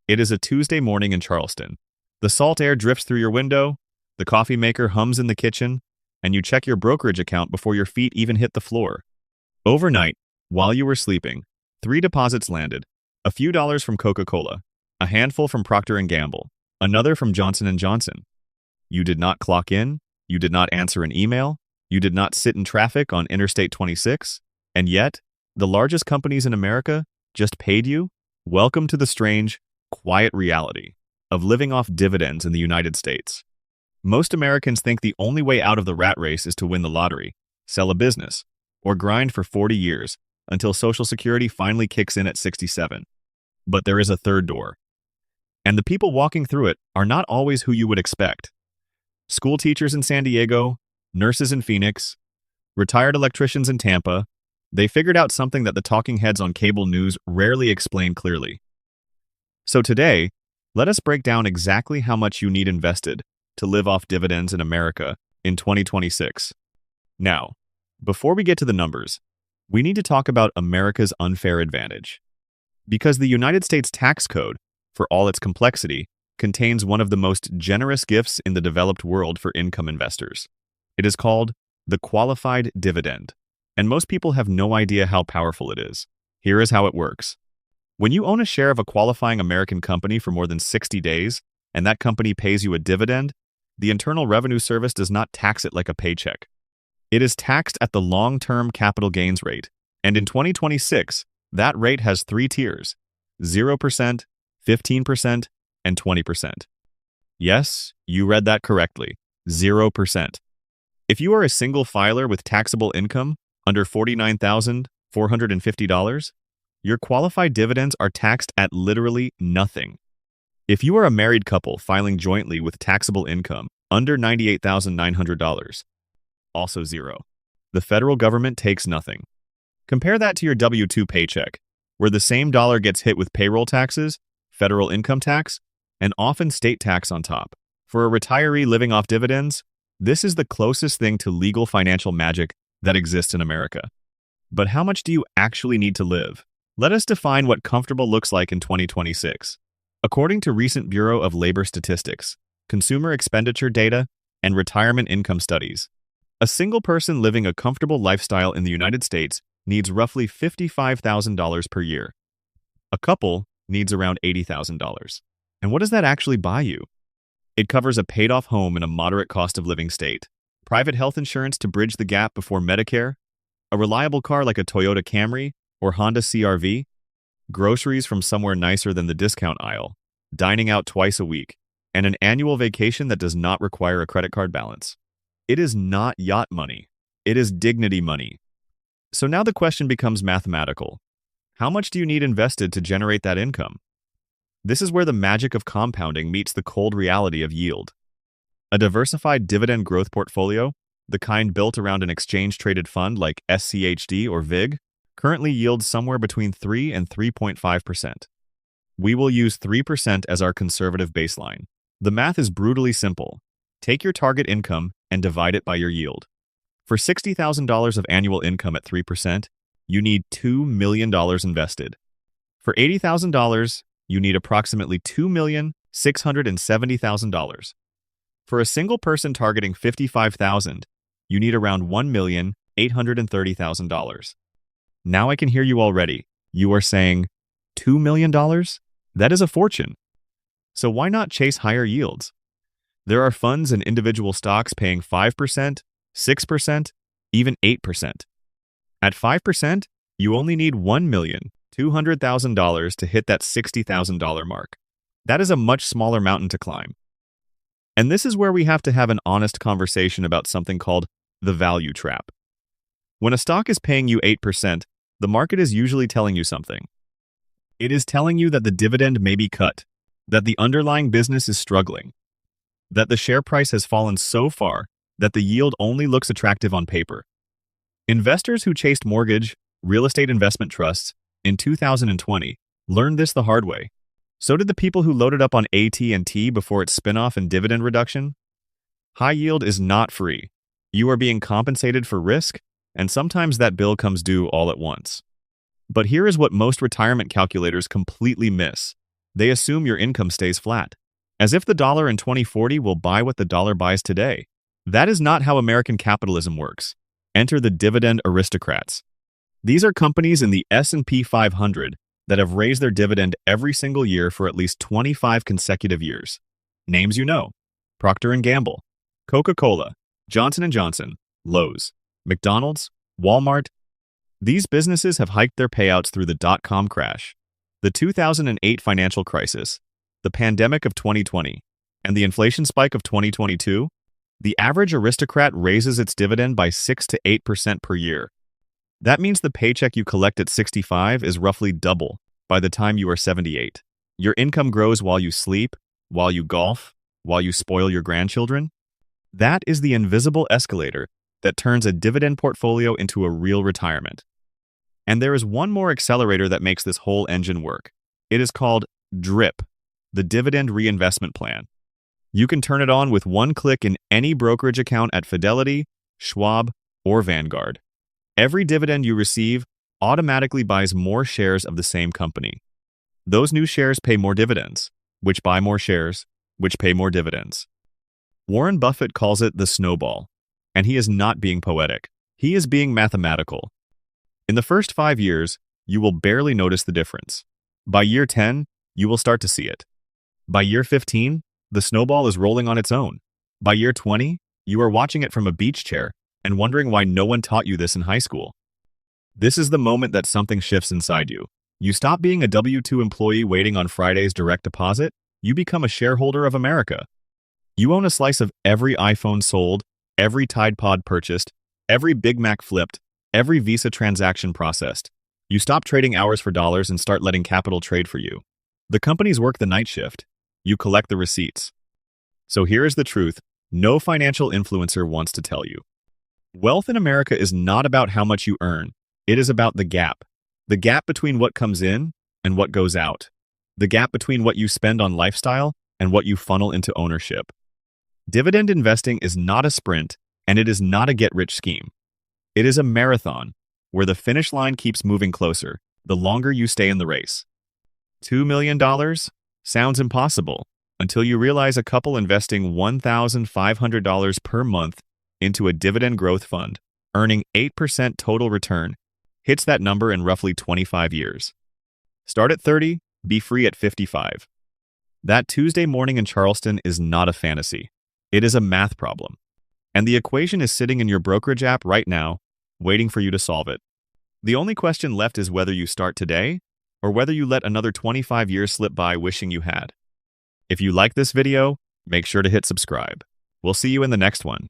It is a Tuesday morning in Charleston. The salt air drifts through your window, the coffee maker hums in the kitchen, and you check your brokerage account before your feet even hit the floor. Overnight, while you were sleeping, 3 deposits landed. A few dollars from Coca-Cola, a handful from Procter & Gamble, another from Johnson & Johnson. You did not clock in, you did not answer an email, you did not sit in traffic on Interstate 26, and yet, the largest companies in America just paid you? Welcome to the strange, quiet reality of living off dividends in the United States. Most Americans think the only way out of the rat race is to win the lottery, sell a business, or grind for 40 years until Social Security finally kicks in at 67. But there is a third door. And the people walking through it are not always who you would expect. School teachers in San Diego, nurses in Phoenix, retired electricians in Tampa, they figured out something that the talking heads on cable news rarely explain clearly. So today, let us break down exactly how much you need invested to live off dividends in America in 2026. Now, before we get to the numbers, we need to talk about America's unfair advantage. Because the United States tax code, for all its complexity, contains one of the most generous gifts in the developed world for income investors. It is called the Qualified Dividend, and most people have no idea how powerful it is. Here is how it works. When you own a share of a qualifying American company for more than 60 days, and that company pays you a dividend, the Internal Revenue Service does not tax it like a paycheck. It is taxed at the long-term capital gains rate, and in 2026, that rate has 3 tiers: 0%, 15%, and 20%. Yes, you read that correctly, 0%. If you are a single filer with taxable income under $49,450, your qualified dividends are taxed at literally nothing. If you are a married couple filing jointly with taxable income under $98,900, also zero. The federal government takes nothing. Compare that to your W-2 paycheck, where the same dollar gets hit with payroll taxes, federal income tax, and often state tax on top. For a retiree living off dividends, this is the closest thing to legal financial magic that exists in America. But how much do you actually need to live? Let us define what comfortable looks like in 2026. According to recent Bureau of Labor Statistics, consumer expenditure data, and retirement income studies, a single person living a comfortable lifestyle in the United States needs roughly $55,000 per year. A couple needs around $80,000. And what does that actually buy you? It covers a paid-off home in a moderate cost of living state, private health insurance to bridge the gap before Medicare, a reliable car like a Toyota Camry or Honda CR-V, groceries from somewhere nicer than the discount aisle, dining out twice a week, and an annual vacation that does not require a credit card balance. It is not yacht money. It is dignity money. So now the question becomes mathematical. How much do you need invested to generate that income? This is where the magic of compounding meets the cold reality of yield. A diversified dividend growth portfolio, the kind built around an exchange-traded fund like SCHD or VIG, currently yields somewhere between 3 and 3.5%. We will use 3% as our conservative baseline. The math is brutally simple. Take your target income and divide it by your yield. For $60,000 of annual income at 3%, you need $2 million invested. For $80,000, you need approximately $2,670,000. For a single person targeting $55,000, you need around $1,830,000. Now I can hear you already. You are saying, $2 million? That is a fortune. So why not chase higher yields? There are funds and individual stocks paying 5%, 6%, even 8%. At 5%, you only need $1,200,000 to hit that $60,000 mark. That is a much smaller mountain to climb. And this is where we have to have an honest conversation about something called the value trap. When a stock is paying you 8%, the market is usually telling you something. It is telling you that the dividend may be cut, that the underlying business is struggling, that the share price has fallen so far that the yield only looks attractive on paper. Investors who chased mortgage, real estate investment trusts in 2020 learned this the hard way. So did the people who loaded up on AT&T before its spinoff and dividend reduction. High yield is not free. You are being compensated for risk, and sometimes that bill comes due all at once. But here is what most retirement calculators completely miss. They assume your income stays flat, as if the dollar in 2040 will buy what the dollar buys today. That is not how American capitalism works. Enter the Dividend Aristocrats. These are companies in the S&P 500 that have raised their dividend every single year for at least 25 consecutive years. Names you know: Procter & Gamble, Coca-Cola, Johnson & Johnson, Lowe's, McDonald's, Walmart. These businesses have hiked their payouts through the dot-com crash, the 2008 financial crisis, the pandemic of 2020, and the inflation spike of 2022. The average aristocrat raises its dividend by 6 to 8% per year. That means the paycheck you collect at 65 is roughly double by the time you are 78. Your income grows while you sleep, while you golf, while you spoil your grandchildren. That is the invisible escalator that turns a dividend portfolio into a real retirement. And there is one more accelerator that makes this whole engine work. It is called DRIP, the Dividend Reinvestment Plan. You can turn it on with one click in any brokerage account at Fidelity, Schwab, or Vanguard. Every dividend you receive automatically buys more shares of the same company. Those new shares pay more dividends, which buy more shares, which pay more dividends. Warren Buffett calls it the snowball, and he is not being poetic. He is being mathematical. In the first 5 years, you will barely notice the difference. By year 10, you will start to see it. By year 15, the snowball is rolling on its own. By year 20, you are watching it from a beach chair and wondering why no one taught you this in high school. This is the moment that something shifts inside you. You stop being a W-2 employee waiting on Friday's direct deposit. You become a shareholder of America. You own a slice of every iPhone sold, every Tide Pod purchased, every Big Mac flipped, every Visa transaction processed. You stop trading hours for dollars and start letting capital trade for you. The companies work the night shift. You collect the receipts. So here is the truth no financial influencer wants to tell you. Wealth in America is not about how much you earn. It is about the gap between what comes in and what goes out, the gap between what you spend on lifestyle and what you funnel into ownership. Dividend investing is not a sprint, and it is not a get-rich scheme. It is a marathon where the finish line keeps moving closer the longer you stay in the race. $2 million? Sounds impossible until you realize a couple investing $1,500 per month into a dividend growth fund, earning 8% total return, hits that number in roughly 25 years. Start at 30, be free at 55. That Tuesday morning in Charleston is not a fantasy. It is a math problem. And the equation is sitting in your brokerage app right now, waiting for you to solve it. The only question left is whether you start today or whether you let another 25 years slip by wishing you had. If you like this video, make sure to hit subscribe. We'll see you in the next one.